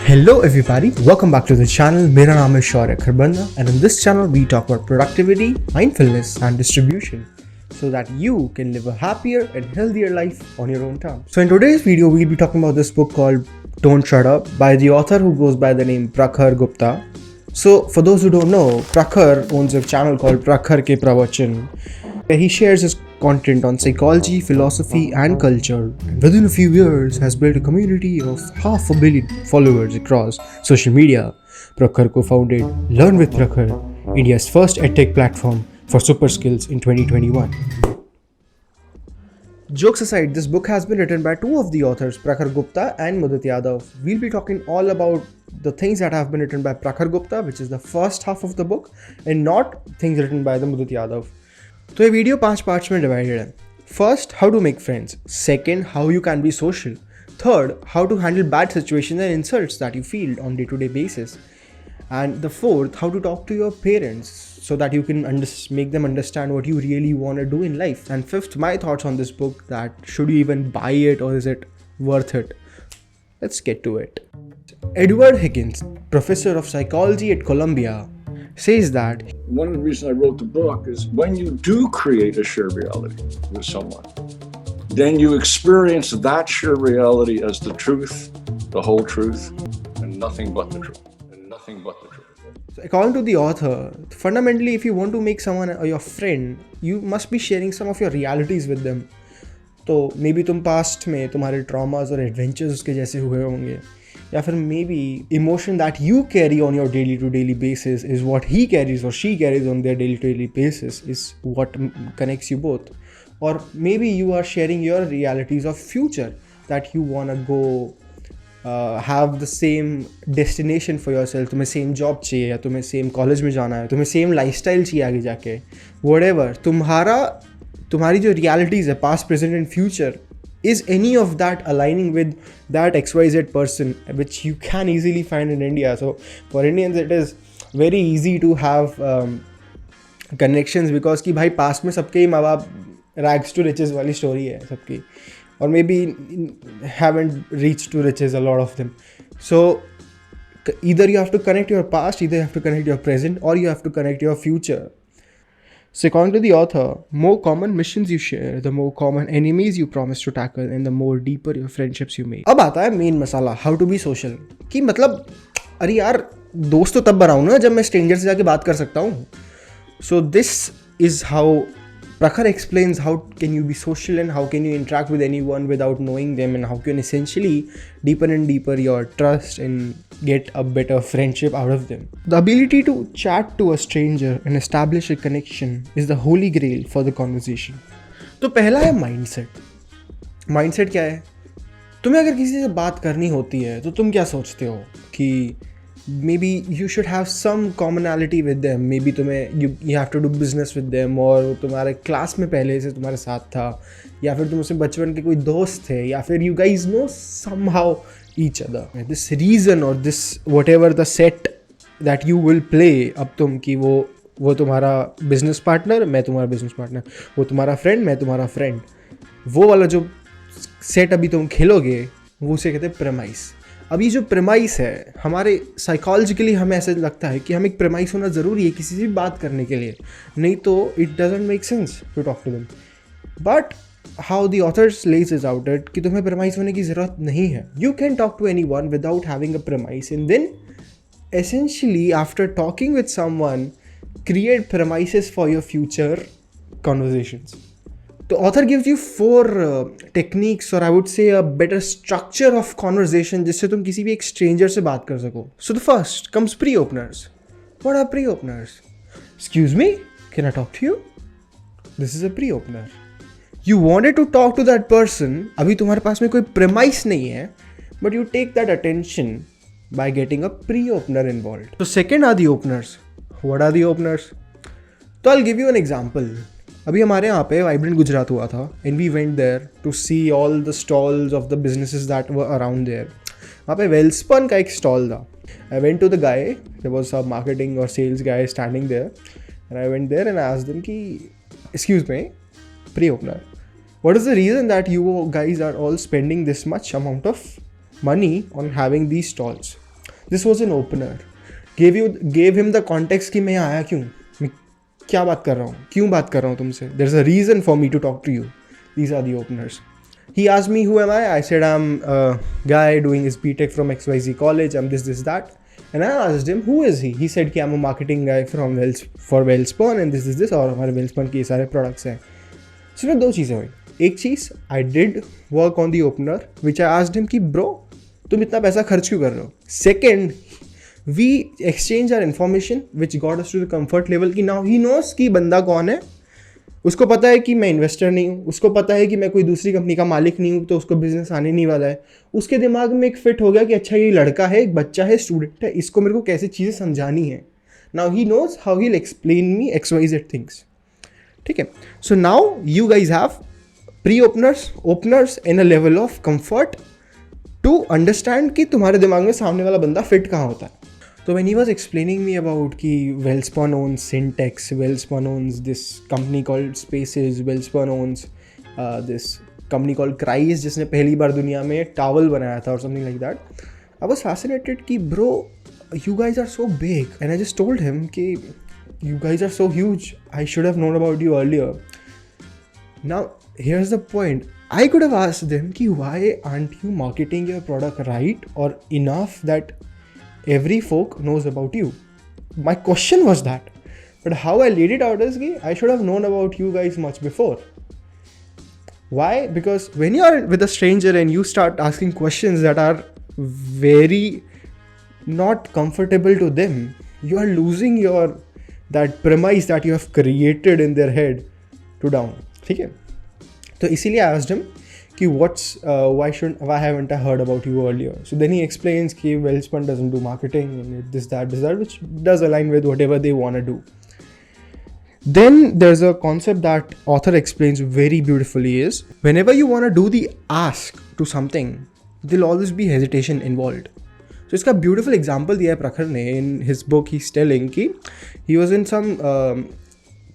Hello everybody, welcome back to the channel. मेरा नाम है शौर्य Kharbanda and on this channel we talk about productivity, mindfulness and distribution so that you can live a happier and healthier life on your own terms. So in today's video we'll be talking about this book called Don't Shut Up by the author who goes by the name Prakhar Gupta. So for those who don't know, Prakhar owns a channel called Prakhar Ke Pravachan where he shares his content on psychology, philosophy and culture, and within a few years has built a community of 500 million followers across social media. Prakhar co-founded Learn with Prakhar, India's first edtech platform for super skills in 2021. Jokes aside, this book has been written by two of the authors, Prakhar Gupta and Mudit Yadav. We'll be talking all about the things that have been written by Prakhar Gupta, which is the first half of the book, and not things written by the Mudit Yadav. तो ये video 5 parts में divided है. First, how to make friends. Second, how you can be social. Third, how to handle bad situations and insults that you feel on day to day basis. And the fourth, how to talk to your parents so that you can make them understand what you really want to do in life. And fifth, my thoughts on this book, that should you even buy it or is it worth it? Let's get to it. Edward Higgins, professor of psychology at Columbia, says that one of the reasons I wrote the book is when you do create a shared reality with someone, then you experience that shared reality as the truth, the whole truth, and nothing but the truth. So according to the author, fundamentally if you want to make someone your friend, you must be sharing some of your realities with them. तो maybe तुम past में तुम्हारे traumas और adventures उसके जैसे हुए होंगे, या फिर maybe emotion that you carry on your daily to daily basis is what he carries or she carries on their daily to daily basis is what connects you both. Or maybe you are sharing your realities of future that you want to go have the same destination for yourself. तुम्हें same job चाहिए, या तुम्हें same college में जाना है, तुम्हें same lifestyle चाहिए आगे जाके, whatever. तुम्हारी जो realities है past, present and future, is any of that aligning with that XYZ person, which you can easily find in India. So for Indians it is very easy to have connections because कि भाई past में सबके ही माँ बाप rags to riches वाली story है सबकी, or maybe haven't reached to riches, a lot of them. So either you have to connect your past, either you have to connect your present, or you have to connect your future. So according to the author, more common missions you share, the more common enemies you promise to tackle, and the more deeper your friendships you make. अब आता है main masala, how to be social. कि मतलब अरे यार दोस्त तो तब बनाऊँ ना जब मैं स्ट्रेंजर से जाके बात कर सकता हूँ. So this is how Prakhar explains how can you be social and how can you interact with anyone without knowing them, and how can essentially deepen and deeper your trust and get a better friendship out of them. The ability to chat to a stranger and establish a connection is the holy grail for the conversation. तो पहला है mindset. Mindset क्या है? तुम्हें अगर किसी से बात करनी होती है तो तुम क्या सोचते हो कि maybe you should have some commonality with them, maybe तुम्हें you have to do business with them, और तुम्हारे क्लास में पहले से तुम्हारे साथ था, या फिर तुम उससे बचपन के कोई दोस्त थे, या फिर you guys know somehow each other. This reason or this whatever the set that you will play, अब तुम कि वो तुम्हारा बिजनेस पार्टनर, मैं तुम्हारा बिजनेस पार्टनर, वो तुम्हारा फ्रेंड, मैं तुम्हारा फ्रेंड, वो वाला जो सेट अभी तुम खेलोगे वो उसे कहते हैं प्रेमाइस. अभी जो प्रेमाइस है, हमारे साइकोलॉजिकली हमें ऐसा लगता है कि हम एक प्रेमाइस होना ज़रूरी है किसी से भी बात करने के लिए, नहीं तो it doesn't make sense to talk to them. But how the authors lays is out it कि तुम्हें प्रेमाइस होने की ज़रूरत नहीं है. You can talk to anyone without having a premise, and then essentially after talking with someone create premises for your future conversations. The author gives you 4 techniques, or I would say a better structure of conversation जिससे तुम किसी भी एक stranger से बात कर सको. So the first comes pre-openers. What are pre-openers? Excuse me, can I talk to you? This is a pre-opener. You wanted to talk to that person, अभी तुम्हारे पास में कोई premise नहीं है, but you take that attention by getting a pre-opener involved. So second are the openers. What are the openers? तो I'll give you an example. अभी हमारे यहाँ पे वाइब्रेंट गुजरात हुआ था, and we went there to see all the stalls of the businesses that were around there. वहाँ पे वेलस्पन का एक स्टॉल था. I went to the guy, there was a marketing or sales guy standing there, and I went there and I asked them कि excuse me, pre-opener, what is the reason that you guys are all spending this much amount of money on having these stalls? This was an opener. Gave him the context कि मैं आया क्यों, मैं क्या बात कर रहा हूँ, क्यों बात कर रहा हूँ तुमसे. There's a reason for me to talk to you. These are the openers. He asked me who am I. I said I'm a guy doing his BTech from XYZ college. I'm this that. And I asked him who is he. He said कि I'm a marketing guy from Wellspun and this और हमारे Wellspun के सारे products हैं. सिर्फ दो चीज़ें हुई. एक चीज़, I did work on the opener which I asked him कि bro तुम इतना पैसा खर्च क्यों कर रहे हो. Second, we exchange our information which got us to the comfort level कि now he knows कि बंदा कौन है. उसको पता है कि मैं इन्वेस्टर नहीं हूँ, उसको पता है कि मैं कोई दूसरी कंपनी का मालिक नहीं हूँ, तो उसको बिजनेस आने नहीं वाला है. उसके दिमाग में एक फिट हो गया कि अच्छा ये लड़का है, एक बच्चा है, स्टूडेंट है, इसको मेरे को कैसे चीज़ें समझानी है. Now he knows how he will explain me XYZ things. ठीक है. So now you guys have pre openers in a level of comfort to understand कि तुम्हारे दिमाग में सामने वाला बंदा फिट कहाँ होता है. So when he was explaining me about कि Wellspun owns Syntex, Wellspun owns this company called Spaces, Wellspun owns this company called Cries जिसने पहली बार दुनिया में towel बनाया था or something like that. I was fascinated कि bro, you guys are so big, and I just told him कि you guys are so huge. I should have known about you earlier. Now here's the point. I could have asked them कि why aren't you marketing your product right or enough that every folk knows about you. My question was that, but how I laid it out is I should have known about you guys much before. Why? Because when you are with a stranger and you start asking questions that are very not comfortable to them, you are losing that premise that you have created in their head to down. ठीक है. तो इसीलिए I asked him कि why haven't I heard about you earlier? So then he explains कि Wellspun doesn't do marketing and this that, which does align with whatever they want to do. Then there's a concept that author explains very beautifully is whenever you want to do the ask to something, there'll always be hesitation involved. So इसका beautiful example दिया है प्रखर ने in his book. He's telling कि he was in some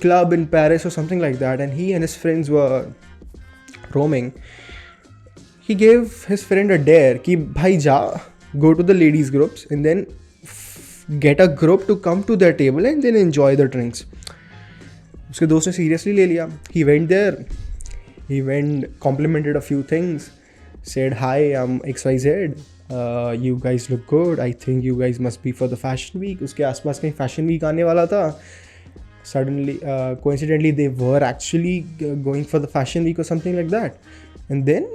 club in Paris or something like that, and he and his friends were roaming. He gave his friend a dare कि भाई जा, go to the ladies groups and then get a group to come to their table and then enjoy the drinks. उसके दोस्त ने seriously ले लिया. He went there, he went, complimented a few things, said hi, I'm XYZ, you guys look good, I think you guys must be for the fashion week. उसके आसपास कहीं fashion week आने वाला था. Suddenly, coincidentally, they were actually going for the fashion week or something like that. And then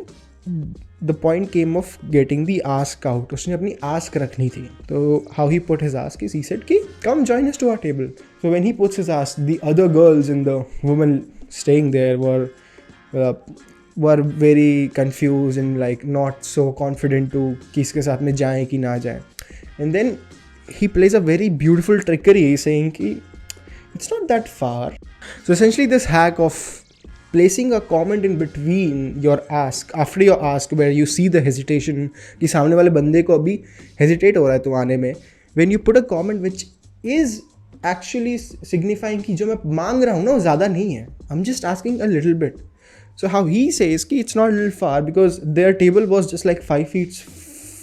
the point came of getting the ask out. उसने अपनी ask रखनी थी. तो how he put his ask is he said कि come join us to our table. So when he puts his ask, the other girls and the women staying there were very confused and like not so confident to किसके साथ में जाएं कि ना जाएं. And then he plays a very beautiful trickery saying कि it's not that far. So essentially this hack of placing a comment in between your ask, after your ask where you see the hesitation कि सामने वाले बंदे को अभी hesitate हो रहा है तुम आने में, when you put a comment which is actually signifying कि जो मैं मांग रहा हूँ ना वो ज़्यादा नहीं है, I'm just asking a little bit. So how he says कि it's not a little far because their table was just like 5 feet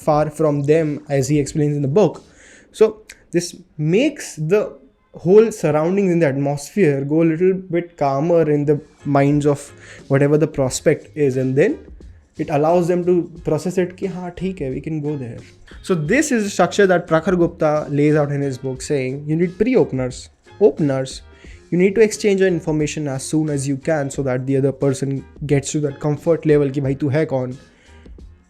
far from them as he explains in the book. So this makes the whole surroundings in the atmosphere go a little bit calmer in the minds of whatever the prospect is, and then it allows them to process it ki haan theek hai, we can go there. So this is a structure that Prakhar Gupta lays out in his book, saying you need pre-openers, you need to exchange your information as soon as you can so that the other person gets to that comfort level ki bhai tu hai kaun.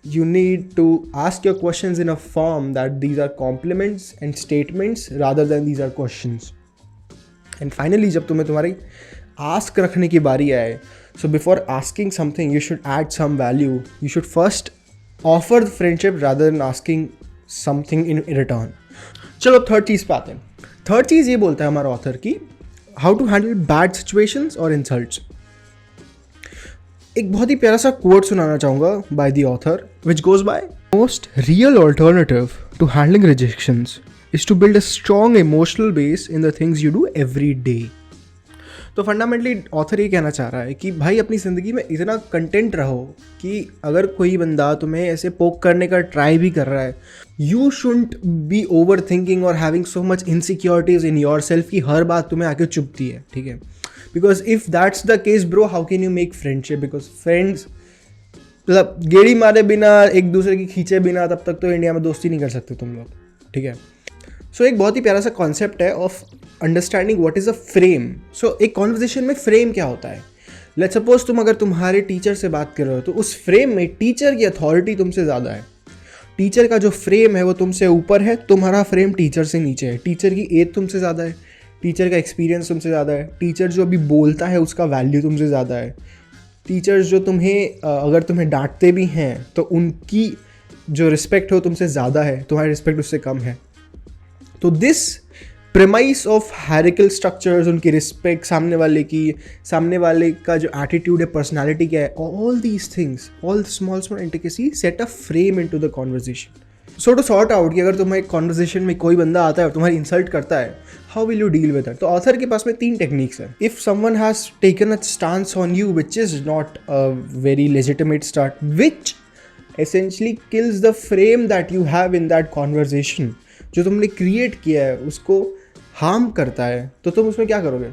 You need to ask your questions in a form that these are compliments and statements rather than these are questions. And finally, जब तुम्हें तुम्हारी ask रखने की बारी आए, so before asking something, you should add some value. You should first offer the friendship rather than asking something in return. चलो third चीज़ पे आते हैं. थर्ड चीज़ ये बोलता है हमारा ऑथर की how to handle bad situations or insults. एक बहुत ही प्यारा सा कोट सुनाना चाहूँगा by the author which goes by most real alternative to handling rejections is to build a strong emotional base in the things you do every day. तो fundamentally author ये कहना चाह रहा है कि भाई अपनी ज़िंदगी में इतना कंटेंट रहो कि अगर कोई बंदा तुम्हें ऐसे पोक करने का ट्राई भी कर रहा है, you shouldn't be over thinking और having so much insecurities in your self कि हर बात तुम्हें आके चुभती है, ठीक है? Because if that's the case bro, how can you make friendship? Because friends मतलब गेड़ी मारे बिना, एक दूसरे की खींचे बिना, तब तक तो इंडिया में दोस्ती नहीं कर सकते तुम लोग, ठीक है? सो एक बहुत ही प्यारा सा कॉन्सेप्ट है of understanding what is a frame. So एक कॉन्वर्जेशन में फ्रेम क्या होता है? लेट्स सपोज तुम अगर तुम्हारे टीचर से बात कर रहे हो तो उस फ्रेम में टीचर की अथॉरिटी तुमसे ज़्यादा है. टीचर का जो फ्रेम है वो तुमसे ऊपर है, तुम्हारा फ्रेम टीचर से नीचे है. टीचर की एज तुमसे ज़्यादा है, टीचर का एक्सपीरियंस तुमसे ज़्यादा है, टीचर जो अभी बोलता है उसका वैल्यू तुमसे ज़्यादा है, टीचर्स जो तुम्हें अगर तुम्हें डांटते भी हैं तो उनकी जो रिस्पेक्ट हो तुमसे ज़्यादा है, तुम्हारी रिस्पेक्ट उससे कम है. तो this premise of hierarchical structures, उनकी रिस्पेक्ट, सामने वाले का जो एटीट्यूड है, पर्सनालिटी क्या है, all these things, all small intricacy set a frame into the conversation. So to sort out कि अगर तुम्हें एक कॉन्वर्जेशन में कोई बंदा आता है और तुम्हारी इंसल्ट करता है, how will you deal with it? तो ऑथर के पास में 3 टेक्निक्स है. If someone has taken a stance on you which is not a very legitimate start, which essentially kills the frame that you have in that conversation, जो तुमने create किया है उसको harm करता है, तो तुम उसमें क्या करोगे?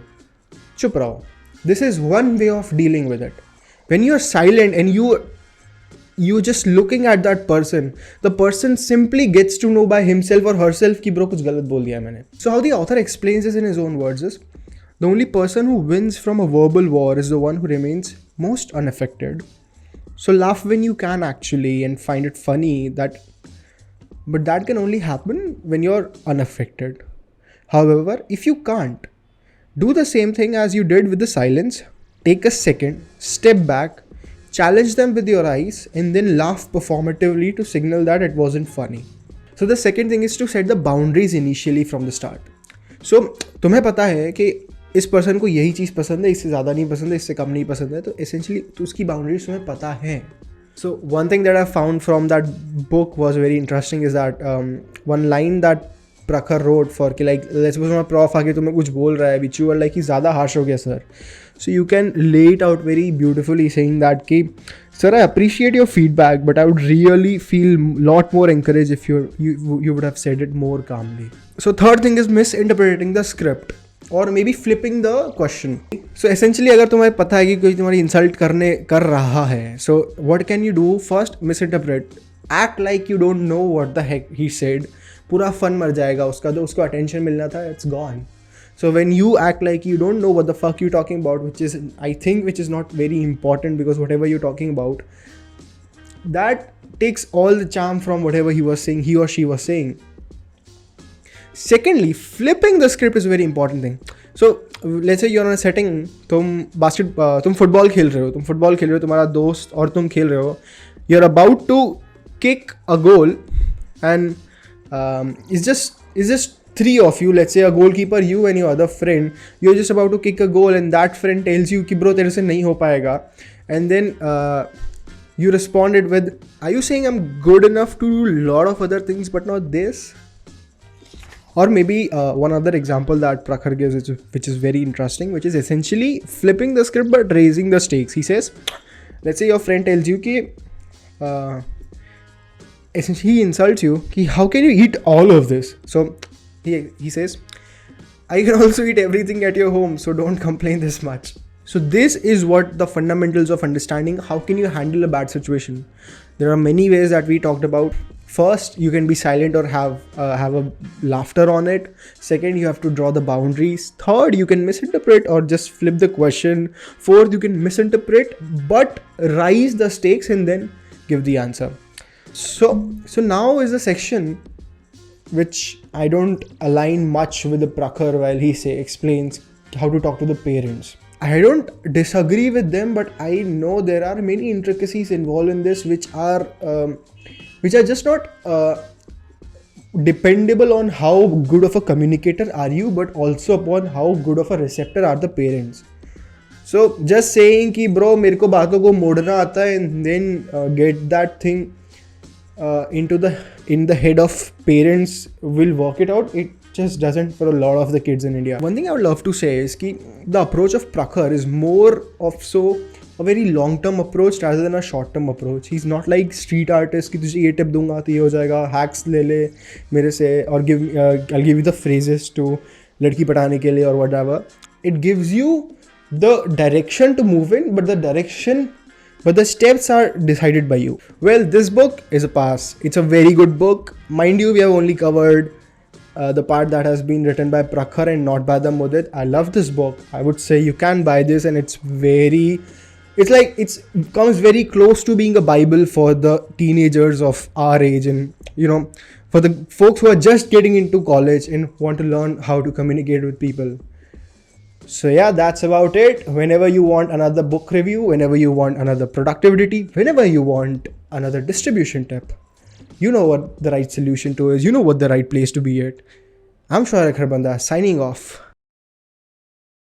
चुप रहो. This is one way of dealing with it. When you are silent and you just looking at that person, the person simply gets to know by himself or herself कि bro कुछ गलत बोल दिया है मैंने. So how the author explains this in his own words is, the only person who wins from a verbal war is the one who remains most unaffected. So laugh when you can actually and find it funny, but that can only happen when you're unaffected. However, if you can't, do the same thing as you did with the silence. Take a second, step back, challenge them with your eyes, and then laugh performatively to signal that it wasn't funny. So the second thing is to set the boundaries initially from the start. So तुम्हें पता है कि इस person को यही चीज़ पसंद है, इससे ज़्यादा नहीं पसंद है, इससे कम नहीं पसंद है, तो essentially तो उसकी बाउंड्रीज तुम्हें पता है. So one thing that I found from that book was very interesting is that one line that Prakhar wrote for कि like let's suppose my prof आके तुम्हें कुछ बोल रहा है which you are like कि ज़्यादा harsh हो गया sir. So you can lay it out very beautifully saying that कि sir I appreciate your feedback but I would really feel lot more encouraged if you would have said it more calmly. So third thing is misinterpreting the script or maybe flipping the question. So essentially अगर तुम्हें पता है कि कोई तुम्हारी insult कर रहा है, so what can you do? First misinterpret, act like you don't know what the heck he said. पूरा फन मर जाएगा उसका, जो उसको अटेंशन मिलना था it's gone. So when you act like you don't know what the fuck you're talking about, which is not very important, because whatever you're talking about, that takes all the charm from whatever he or she was saying. Secondly, flipping the script is a very important thing. So let's say you're in a setting, तुम football खेल रहे हो, तुम्हारा दोस्त और तुम खेल रहे हो, you're about to kick a goal and it's just 3 of you, let's say a goalkeeper, you and your other friend, you're just about to kick a goal and that friend tells you कि bro तेरे से नहीं हो पाएगा, and then you responded with, are you saying I'm good enough to do a lot of other things but not this? Or maybe one other example that Prakhar gives which is very interesting, which is essentially flipping the script but raising the stakes. He says, let's say your friend tells you कि essentially he insults you कि how can you eat all of this? So he says, I can also eat everything at your home, so don't complain this much. So this is what the fundamentals of understanding how can you handle a bad situation. There are many ways that we talked about. First, you can be silent or have a laughter on it. Second, you have to draw the boundaries. Third, you can misinterpret or just flip the question. Fourth, you can misinterpret but rise the stakes and then give the answer. So now is the section which I don't align much with the Prakhar while he explains how to talk to the parents. I don't disagree with them, but I know there are many intricacies involved in this which are just not dependable on how good of a communicator are you, but also upon how good of a receptor are the parents. So just saying कि bro मेरे को बातों को मोड़ना आता है and then get that thing in the head of parents will work it out, just doesn't for a lot of the kids in India. One thing I would love to say is that the approach of Prakhar is more of a very long-term approach rather than a short-term approach. He's not like street artist कि तुझे ये tip दूंगा तो ये हो जाएगा, hacks ले ले मेरे से और I'll give you the phrases to लड़की पटाने के लिए or whatever. It gives you the direction to move in, but the steps are decided by you. Well, this book is a pass. It's a very good book. Mind you, we have only covered the part that has been written by Prakhar and not by the Mudit. I love this book. I would say you can buy this, and it comes very close to being a Bible for the teenagers of our age, and for the folks who are just getting into college and want to learn how to communicate with people. So yeah, that's about it. Whenever you want another book review, whenever you want another productivity tip, whenever you want another distribution tip, you know what the right solution to is, you know what the right place to be at. I'm Shourya Kharbanda signing off.